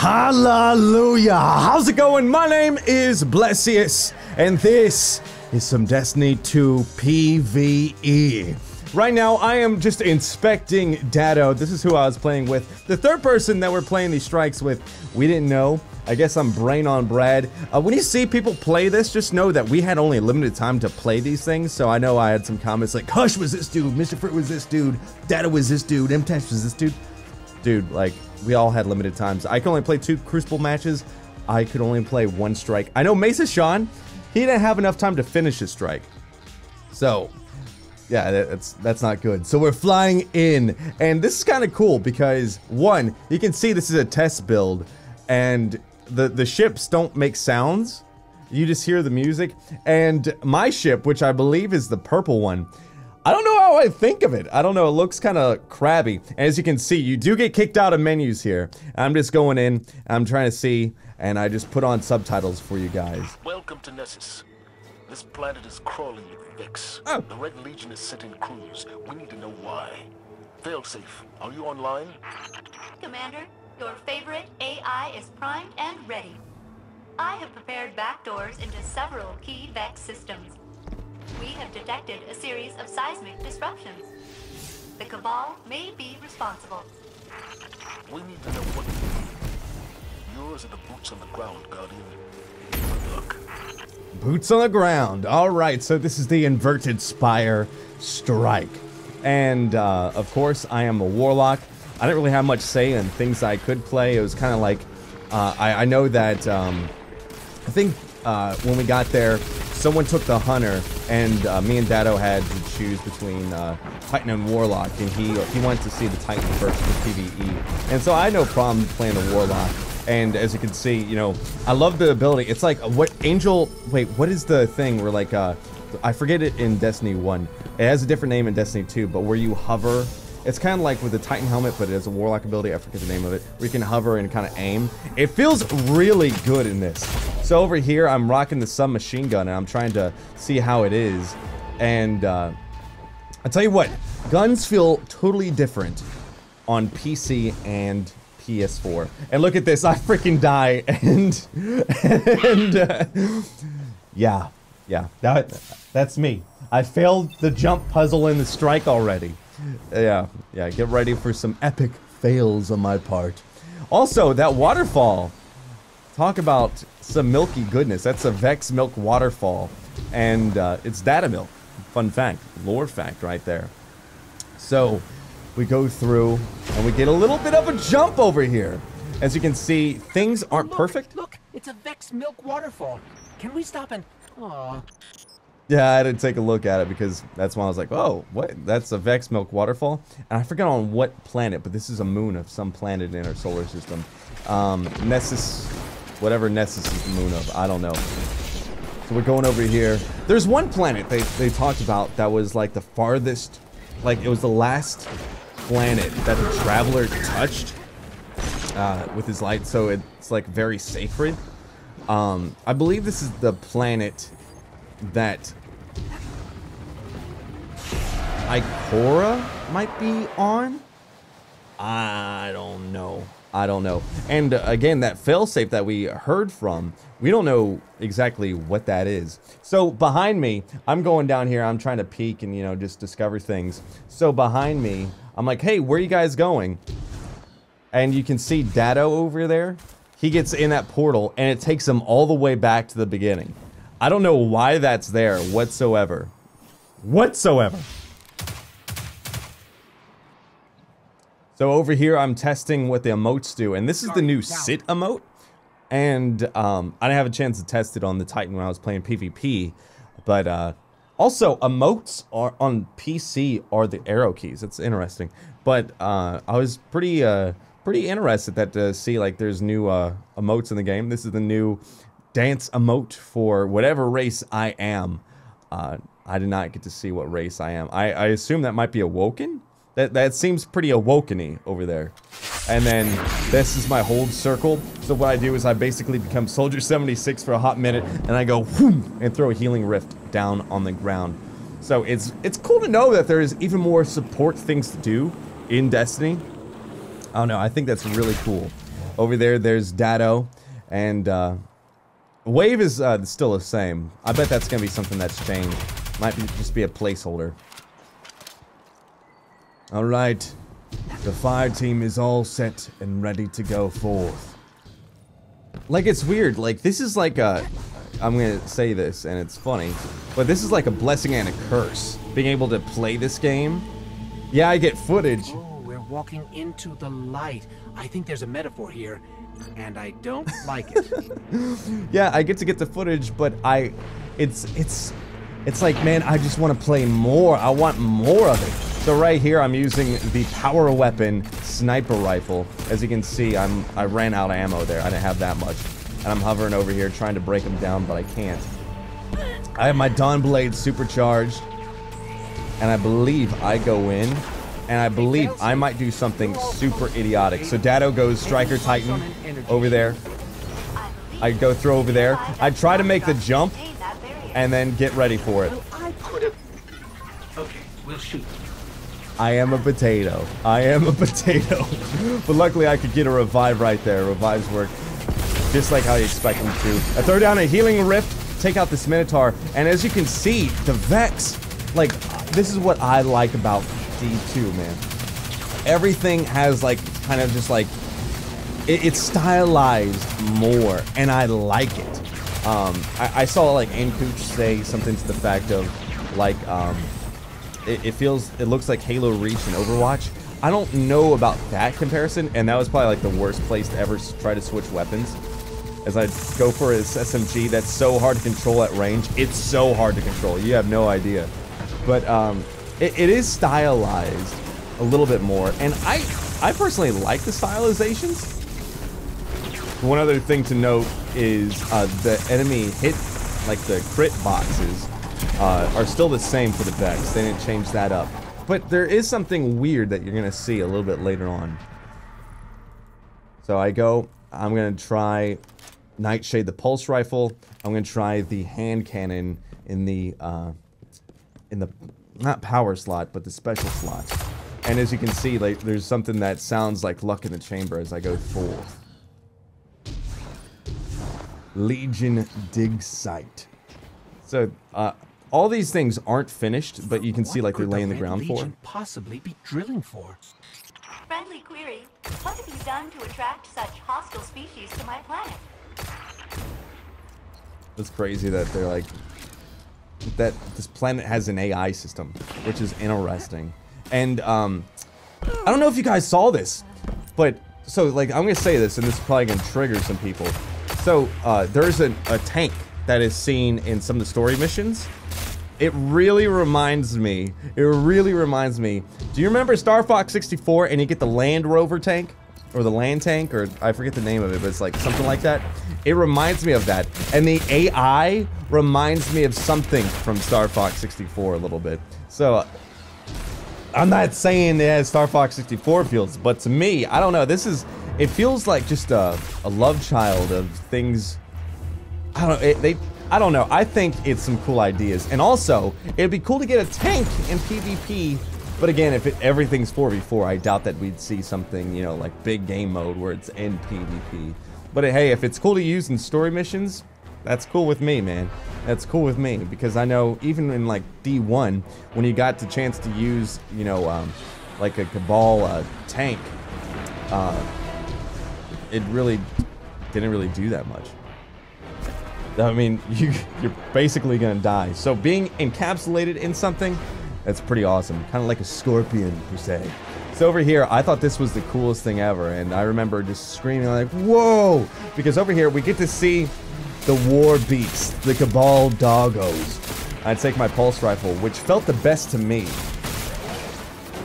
Hallelujah! How's it going? My name is Blessious, and this is some Destiny 2 PvE. Right now, I am just inspecting Dado. This is who I was playing with. The third person that we're playing these strikes with, we didn't know. I guess I'm brain on Brad. When you see people play this, just know that we had only a limited time to play these things. So I know I had some comments like, Hush was this dude, Mr. Fruit was this dude, Dado was this dude, MTech was this dude. Dude, like, we all had limited times. I could only play 2 Crucible matches. I could only play 1 strike. I know Mesa Sean, he didn't have enough time to finish his strike. So, yeah, that's not good. So we're flying in, and this is kind of cool because, one, you can see this is a test build, and the ships don't make sounds. You just hear the music, and my ship, which I believe is the purple one, I don't know how I think of it. I don't know, it looks kind of crabby. As you can see, you do get kicked out of menus here. I'm just going in, I'm trying to see, and I just put on subtitles for you guys. Welcome to Nessus. This planet is crawling with VEX. Oh. The Red Legion is sending crews. We need to know why. Failsafe, are you online? Commander, your favorite AI is primed and ready. I have prepared backdoors into several key VEX systems. We have detected a series of seismic disruptions. The Cabal may be responsible. We need to know what to do. Yours are the boots on the ground, Guardian. Good luck. Boots on the ground. All right, so this is the Inverted Spire Strike. And, of course, I am a Warlock. I didn't really have much say in things I could play. It was kind of like, I know that, I think, when we got there, someone took the Hunter, and me and Dado had to choose between Titan and Warlock, and he wanted to see the Titan first for PvE. And so I had no problem playing the Warlock. And as you can see, you know, I love the ability. It's like, what is the thing where, like, I forget it in Destiny 1. It has a different name in Destiny 2, but where you hover, it's kind of like with the Titan helmet, but it has a Warlock ability, I forget the name of it, where you can hover and kind of aim. It feels really good in this. So over here, I'm rocking the submachine gun, and I'm trying to see how it is. And I'll tell you what, guns feel totally different on PC and PS4. And look at this, I freaking die, and yeah, that's me. I failed the jump puzzle in the strike already. Yeah, get ready for some epic fails on my part. Also, that waterfall, talk about some milky goodness. That's a VEX milk waterfall, and it's data milk. Fun fact, lore fact right there. So, we go through, and we get a little bit of a jump over here. As you can see, things aren't perfect. Look, it's a VEX milk waterfall. Can we stop and... Aww. Yeah, I had to take a look at it because that's when I was like, oh, what? That's a VEX milk waterfall? And I forget on what planet, but this is a moon of some planet in our solar system. Nessus, whatever Nessus is the moon of, I don't know. So we're going over here. There's one planet they talked about that was like the farthest, like it was the last planet that the Traveler touched with his light, so it's like very sacred. I believe this is the planet that Ikora might be on. I don't know. And again, that failsafe that we heard from, we don't know exactly what that is. So behind me, I'm going down here, I'm trying to peek and, you know, just discover things. So behind me, I'm like, hey, where are you guys going? And you can see Dado over there. He gets in that portal, and it takes him all the way back to the beginning. I don't know why that's there whatsoever. So over here, I'm testing what the emotes do, and this is the new sit emote. And I didn't have a chance to test it on the Titan when I was playing PvP, but also emotes are on PC are the arrow keys. It's interesting, but I was pretty interested that to see like there's new emotes in the game. This is the new dance emote for whatever race I am. I did not get to see what race I am. I assume that might be Awoken. That seems pretty Awoken-y over there. And then this is my hold circle. So what I do is I basically become Soldier 76 for a hot minute, and I go whoom, and throw a healing rift down on the ground. So it's cool to know that there's even more support things to do in Destiny. I don't know, I think that's really cool. Over there, there's Dado, and Wave is still the same. I bet that's gonna be something that's changed. Might just be a placeholder. All right, the fire team is all set and ready to go forth. Like, it's weird. Like, this is like a, I'm gonna say this, and it's funny, but this is like a blessing and a curse. Being able to play this game. Yeah, I get footage. Oh, we're walking into the light. I think there's a metaphor here, and I don't like it. Yeah, I get to get the footage, but it's like, man, I just want to play more. I want more of it. So right here, I'm using the power weapon sniper rifle. As you can see, I ran out of ammo there. I didn't have that much. And I'm hovering over here trying to break them down, but I can't. I have my Dawnblade supercharged. And I believe I go in. And I believe I might do something super idiotic. So Dado goes Striker Titan over there. I go through over there. I try to make the jump. And then get ready for it. I could have... Okay, we'll shoot. I am a potato. I am a potato. But luckily I could get a revive right there. Revives work just like how you expect them to. I throw down a healing rift, take out this Minotaur, and as you can see, the Vex, like, this is what I like about D2, man. Everything has, like, kind of just like, it's stylized more, and I like it. I saw, like, Ankooch say something to the fact of, like, it looks like Halo Reach and Overwatch. I don't know about that comparison, and that was probably, like, the worst place to ever try to switch weapons. As I go for his SMG, that's so hard to control at range. It's so hard to control. You have no idea. But, it is stylized a little bit more, and I personally like the stylizations. One other thing to note is the enemy hit, like the crit boxes, are still the same for the Vex. They didn't change that up. But there is something weird that you're going to see a little bit later on. So I'm going to try Nightshade the Pulse Rifle. I'm going to try the hand cannon in the, not power slot, but the special slot. And as you can see, like, there's something that sounds like luck in the chamber as I go forth. Legion Dig Site. So, all these things aren't finished, but you can see, like, they're laying the ground for. What could the Red Legion possibly be drilling for? Friendly query. What have you done to attract such hostile species to my planet? It's crazy that they're like, that this planet has an AI system, which is interesting. And, I don't know if you guys saw this, but, so, like, I'm gonna say this, and this is probably gonna trigger some people. So, there's a tank that is seen in some of the story missions. It really reminds me, do you remember Star Fox 64 and you get the Land Rover tank? Or the land tank, or I forget the name of it, but it's like something like that. It reminds me of that. And the AI reminds me of something from Star Fox 64 a little bit. So, I'm not saying it has Star Fox 64 feels, but to me, I don't know, it feels like just a love child of things. I don't know, I think it's some cool ideas. And also, it'd be cool to get a tank in PvP. But again, if everything's 4v4, I doubt that we'd see something, you know, like big game mode where it's in PvP. But hey, if it's cool to use in story missions, that's cool with me, man. That's cool with me, because I know even in like D1, when you got the chance to use, you know, like a Cabal tank, it really didn't really do that much. I mean, you're basically gonna die. So being encapsulated in something, that's pretty awesome. Kind of like a scorpion, per se. So over here, I thought this was the coolest thing ever, and I remember just screaming like, whoa! Because over here, we get to see the War Beasts, the Cabal Doggos. I take my pulse rifle, which felt the best to me.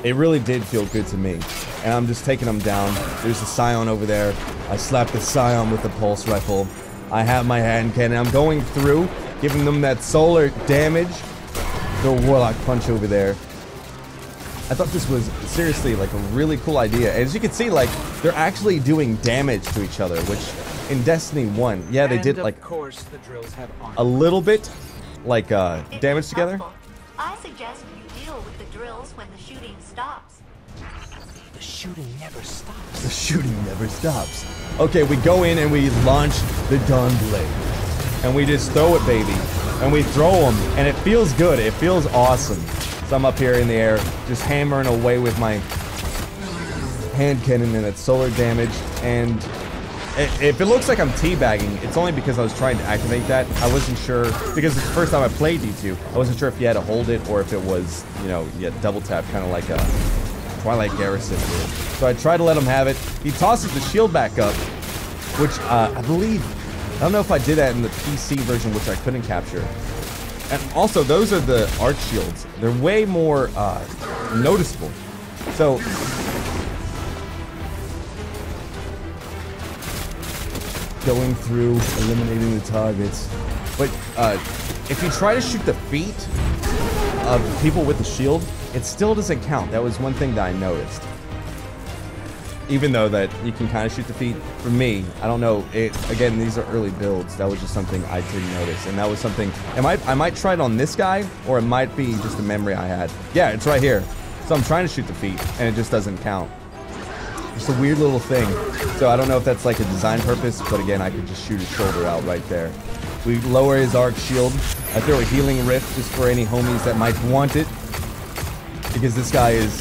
It really did feel good to me. And I'm just taking them down. There's the Scion over there. I slap the Scion with the pulse rifle. I have my hand cannon. I'm going through, giving them that solar damage. The Warlock punch over there. I thought this was seriously like a really cool idea. As you can see, like, they're actually doing damage to each other, which in Destiny 1, yeah, they did like of course, the drills have a little bit like damage together. I suggest you deal with the drills when the shooting stops. The shooting never stops. The shooting never stops. Okay, we go in and we launch the Dawnblade. And we just throw it, baby. And we throw them, and it feels good. It feels awesome. So I'm up here in the air, just hammering away with my hand cannon and its solar damage. And if it looks like I'm teabagging, it's only because I was trying to activate that. I wasn't sure, because it's the first time I played D2. I wasn't sure if you had to hold it or if it was, you know, you had double tap, kind of like a Twilight Garrison did. So I tried to let him have it. He tosses the shield back up, which I believe, I don't know if I did that in the PC version, which I couldn't capture. And also, those are the arc shields. They're way more noticeable. So, going through, eliminating the targets. But if you try to shoot the feet of people with the shield, it still doesn't count. That was one thing that I noticed. Even though that you can kind of shoot the feet, for me, I don't know, again, these are early builds, that was just something I didn't notice, and that was something, I might try it on this guy, or it might be just a memory I had. Yeah, it's right here. So I'm trying to shoot the feet, and it just doesn't count. It's a weird little thing. So I don't know if that's like a design purpose, but again, I could just shoot his shoulder out right there. We lower his arc shield. I throw a healing rift just for any homies that might want it, because this guy is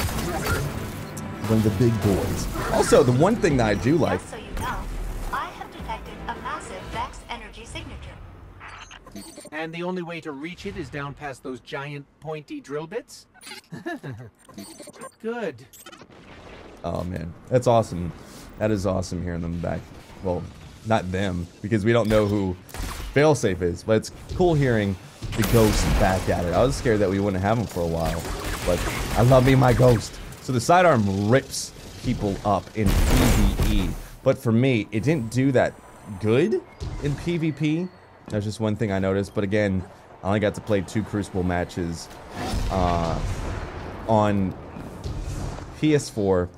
one of the big boys. Also, the one thing that I do like... Just so you know, I have detected a massive VEX energy signature. And the only way to reach it is down past those giant pointy drill bits? Good. Oh man, that's awesome. That is awesome hearing them back. Well, not them, because we don't know who Failsafe is, but it's cool hearing the ghost back at it. I was scared that we wouldn't have him for a while, but I love me my ghost. So the sidearm rips people up in PvE, but for me, it didn't do that good in PvP. That's just one thing I noticed, but again, I only got to play 2 Crucible matches on PS4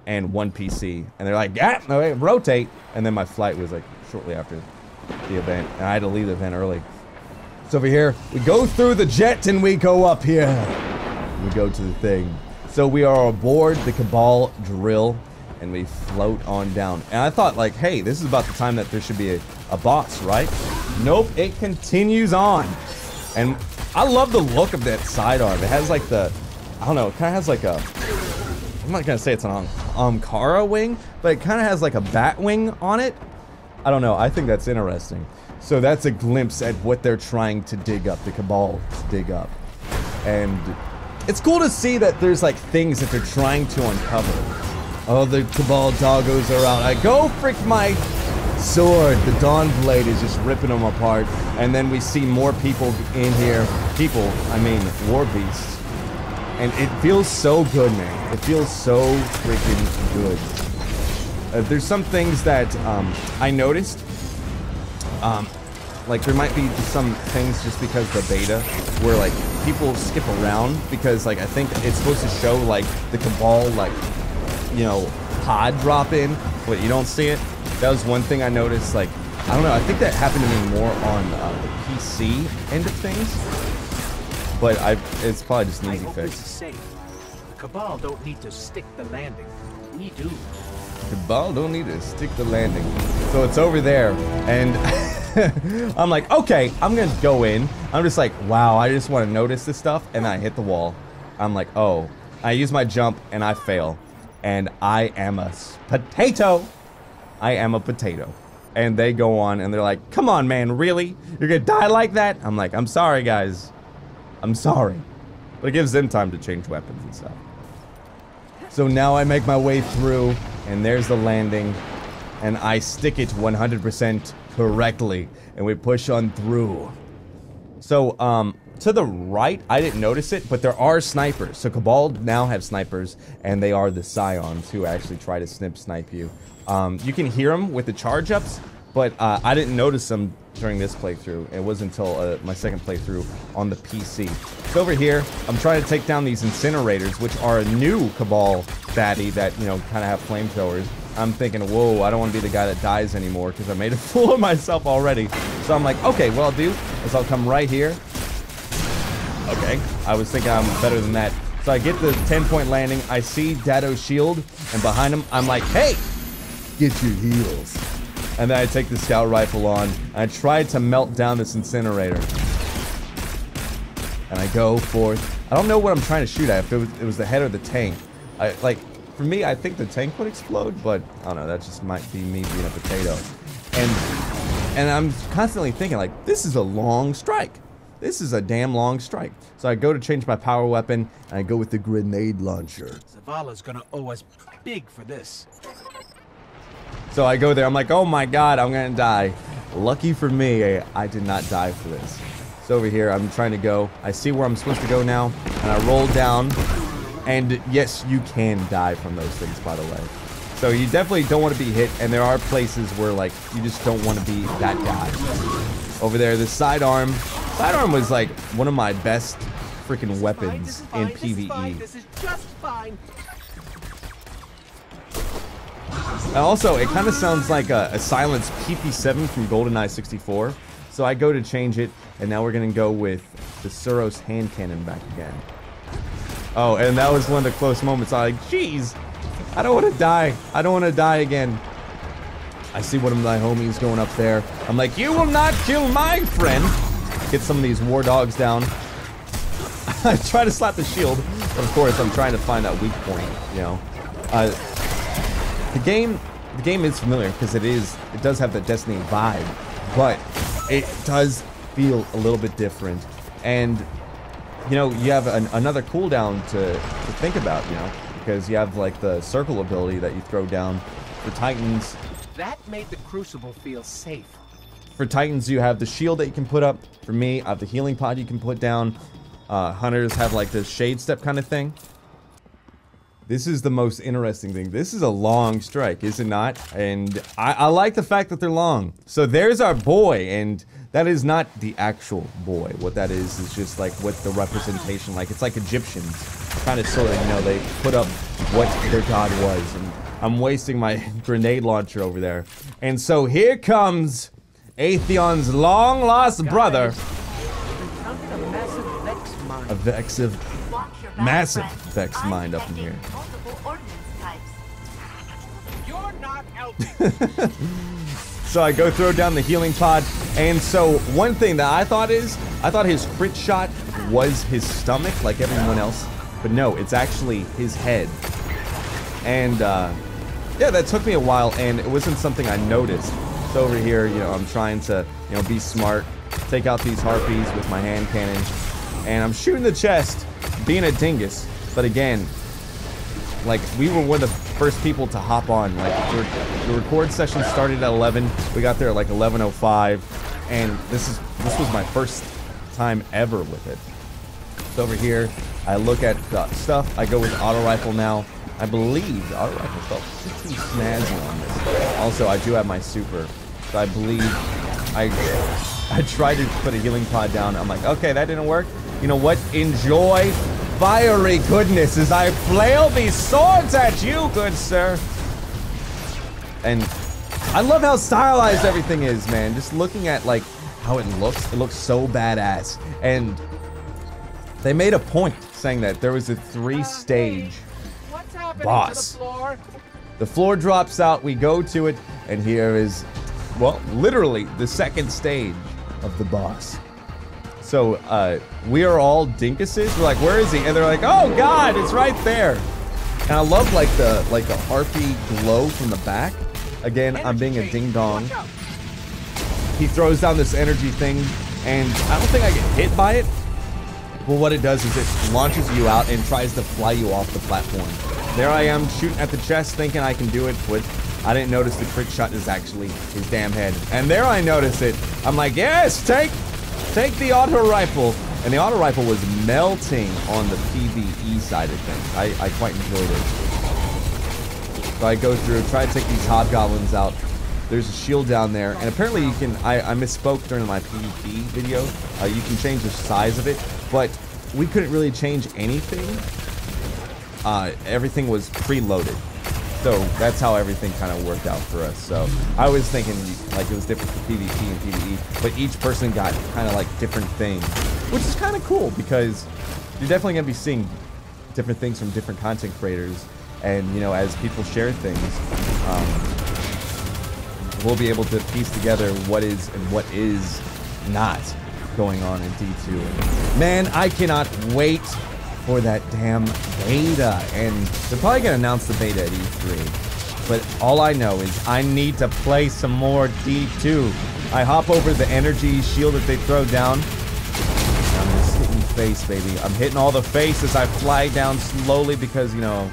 and 1 PC, and they're like, yeah, no, wait, rotate, and then my flight was like shortly after the event, and I had to leave the event early. So over here, we go through the jet and we go up here. We go to the thing. So we are aboard the Cabal drill, and we float on down. And I thought, like, hey, this is about the time that there should be a boss, right? Nope, it continues on. And I love the look of that sidearm. It has like the, I don't know, it kind of has like a, I'm not gonna say it's an Ankara wing, but it kind of has like a bat wing on it. I don't know, I think that's interesting. So that's a glimpse at what they're trying to dig up, the Cabal to dig up. And it's cool to see that there's like things that they're trying to uncover. Oh, the Cabal doggos are out. I go frick my sword. The Dawnblade is just ripping them apart. And then we see more people in here. People, I mean, War Beasts. And it feels so good, man. It feels so freaking good. There's some things that I noticed. Like there might be some things just because the beta where like people skip around because like I think it's supposed to show like the Cabal like, you know, pod drop in, but you don't see it. That was one thing I noticed. Like, I don't know, I think that happened to me more on the PC end of things. But it's probably just an easy fix. This is safe. The Cabal don't need to stick the landing. We do. Cabal don't need to stick the landing. So it's over there, and I'm like, okay, I'm gonna go in. I'm just like, wow, I just want to notice this stuff, and I hit the wall. I'm like, oh, I use my jump, and I fail. And I am a potato. I am a potato. And they go on, and they're like, come on, man, really? You're gonna die like that? I'm like, I'm sorry, guys. I'm sorry. But it gives them time to change weapons and stuff. So now I make my way through, and there's the landing, and I stick it 100% correctly, and we push on through. So, to the right, I didn't notice it, but there are snipers. So Cabal now have snipers, and they are the Scions who actually try to snipe you. You can hear them with the charge-ups, but I didn't notice them during this playthrough. It wasn't until my second playthrough on the PC. So over here, I'm trying to take down these incinerators, which are a new Cabal baddie that, you know, kind of have flamethrowers. I'm thinking, whoa, I don't want to be the guy that dies anymore because I made a fool of myself already. So I'm like, okay, what I'll do is I'll come right here. Okay, I was thinking I'm better than that. So I get the 10-point landing. I see Dado's shield, and behind him, I'm like, hey, get your heals. And then I take the scout rifle on. And I try to melt down this incinerator. And I go forth. I don't know what I'm trying to shoot at. If it was the head or the tank. For me, I think the tank would explode, but I don't know. That just might be me being a potato. And I'm constantly thinking, like, this is a long strike. This is a damn long strike. So I go to change my power weapon, and I go with the grenade launcher. Zavala's gonna owe us big for this. So I go there, I'm like, oh my god, I'm gonna die. Lucky for me, I did not die for this. So over here, I'm trying to go. I see where I'm supposed to go now, and I roll down. And yes, you can die from those things, by the way. So you definitely don't want to be hit, and there are places where, like, you just don't want to be that guy. Over there, the sidearm. Sidearm was, like, one of my best freaking weapons in PvE. This is just fine. And also, it kind of sounds like a silenced PP7 from GoldenEye 64. So I go to change it, and now we're going to go with the Suros hand cannon back again. Oh, and that was one of the close moments. I'm like, jeez, I don't want to die. I don't want to die again. I see one of my homies going up there. I'm like, you will not kill my friend. Get some of these war dogs down. I try to slap the shield, but of course I'm trying to find that weak point, you know. The game is familiar because it does have the Destiny vibe, but it does feel a little bit different. And you know, you have another cooldown to think about, you know, because you have like the circle ability that you throw down. For Titans, that made the Crucible feel safe. For Titans, you have the shield that you can put up. For me, I have the healing pod you can put down. Hunters have like the shade step kind of thing. This is the most interesting thing. This is a long strike, is it not? And I like the fact that they're long. So there's our boy, and that is not the actual boy. What that is just like what the representation, like it's like Egyptians kind of sort of, you know, they put up what their god was. And I'm wasting my grenade launcher over there. And so here comes Atheon's long lost brother. A massive Vex mind up in here. You're not helping. So I go throw down the healing pod, and so one thing that I thought his crit shot was his stomach like everyone else, but no, it's actually his head. And yeah, that took me a while, and it wasn't something I noticed. So over here, you know, I'm trying to, you know, be smart, take out these harpies with my hand cannon, and I'm shooting the chest, being a dingus. But again, like, we were one of the first people to hop on. Like, the record session started at 11. We got there at like 11:05, and this was my first time ever with it. So over here, I look at stuff. I go with auto rifle now. I believe the auto rifle felt pretty snazzy on this. Also, I do have my super, so I believe I tried to put a healing pod down. I'm like, okay, that didn't work. You know what? Enjoy fiery goodness as I flail these swords at you, good sir. And I love how stylized everything is, man. Just looking at like how it looks so badass. And they made a point saying that there was a 3-stage boss. The floor drops out, we go to it, and here is, well, literally the 2nd stage of the boss. So, we are all dinkuses. We're like, where is he? And they're like, oh god, it's right there. And I love like the harpy glow from the back. Again, I'm being a ding dong. He throws down this energy thing, and I don't think I get hit by it. But what it does is it launches you out and tries to fly you off the platform. There I am shooting at the chest, thinking I can do it, but I didn't notice the crit shot is actually his damn head. And there I notice it. I'm like, yes, take the auto rifle. And the auto rifle was melting on the PvE side of things. I quite enjoyed it. So I go through, try to take these hobgoblins out. There's a shield down there, and apparently you can, I misspoke during my PvP video. You can change the size of it, but we couldn't really change anything. Everything was preloaded. So that's how everything kind of worked out for us. So I was thinking like it was different for PvP and PvE, but each person got kind of like different things, which is kind of cool because you're definitely gonna be seeing different things from different content creators. And, you know, as people share things, we'll be able to piece together what is and what is not going on in D2. And man, I cannot wait for that damn beta. And they're probably going to announce the beta at E3. But all I know is I need to play some more D2. I hop over the energy shield that they throw down. I'm just hitting face, baby. I'm hitting all the face as I fly down slowly because, you know,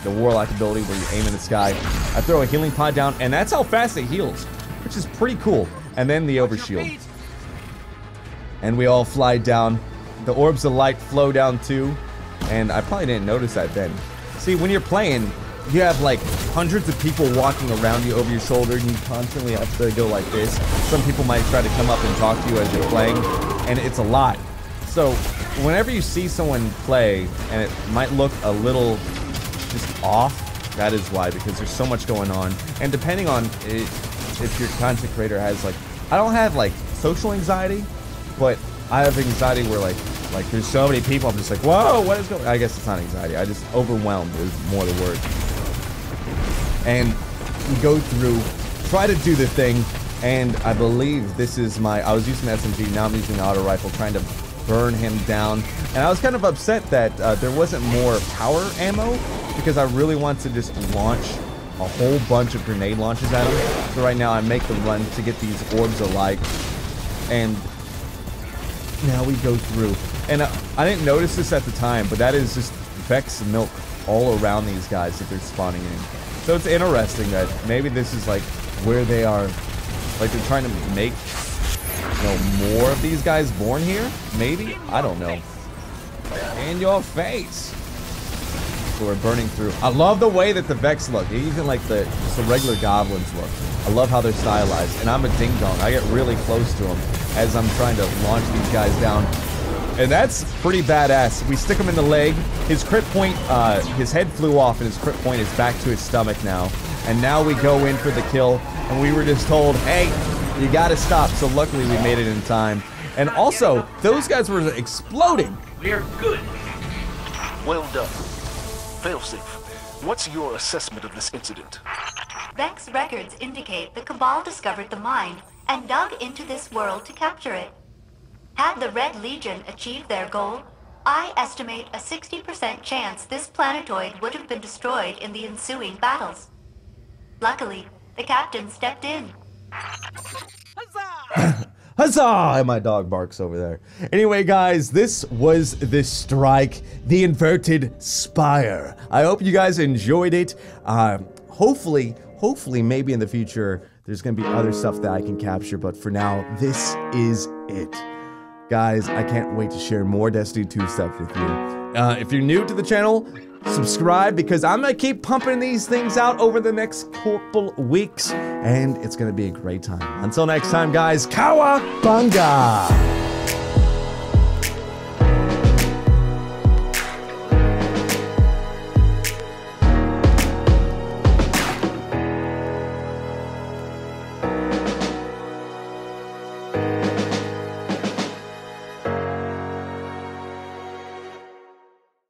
the Warlock ability where you aim in the sky. I throw a healing pod down, and that's how fast it heals, which is pretty cool. And then the overshield. And we all fly down. The orbs of light flow down too. And I probably didn't notice that then. See, when you're playing, you have like hundreds of people walking around you over your shoulder, and you constantly have to go like this. Some people might try to come up and talk to you as you're playing, and it's a lot. So whenever you see someone play, and it might look a little just off, that is why, because there's so much going on. And depending on if your content creator has like, I don't have like social anxiety, but I have anxiety where like there's so many people, I'm just like, whoa, what is going on? I guess it's not anxiety, I just overwhelmed is more the word. And we go through, try to do the thing, and I believe this is I was using SMG, now I'm using the auto rifle, trying to burn him down. And I was kind of upset that there wasn't more power ammo, because I really want to just launch a whole bunch of grenade launches at him. So right now I make the run to get these orbs of light, and now we go through. And I didn't notice this at the time, but that is just VEX milk all around these guys that they're spawning in. So it's interesting that maybe this is like where they are, like they're trying to make, you know, more of these guys born here? Maybe? I don't know. In your face. So we're burning through. I love the way that the VEX look. Even like just the regular goblins look. I love how they're stylized. And I'm a ding-dong. I get really close to them as I'm trying to launch these guys down. And that's pretty badass. We stick him in the leg. His crit point, his head flew off, and his crit point is back to his stomach now. And now we go in for the kill. And we were just told, hey, you gotta stop. So luckily we made it in time. And also, those guys were exploding. We're good. Well done. Failsafe, what's your assessment of this incident? VEX records indicate the Cabal discovered the mine and dug into this world to capture it. Had the Red Legion achieved their goal, I estimate a 60% chance this planetoid would have been destroyed in the ensuing battles. Luckily, the captain stepped in. Huzzah! And my dog barks over there. Anyway, guys, this was the strike, the Inverted Spire. I hope you guys enjoyed it. Hopefully, maybe in the future, there's gonna be other stuff that I can capture, but for now, this is it. Guys, I can't wait to share more Destiny 2 stuff with you. If you're new to the channel, subscribe, because I'm gonna keep pumping these things out over the next couple weeks, and it's gonna be a great time. Until next time, guys, Cowabunga!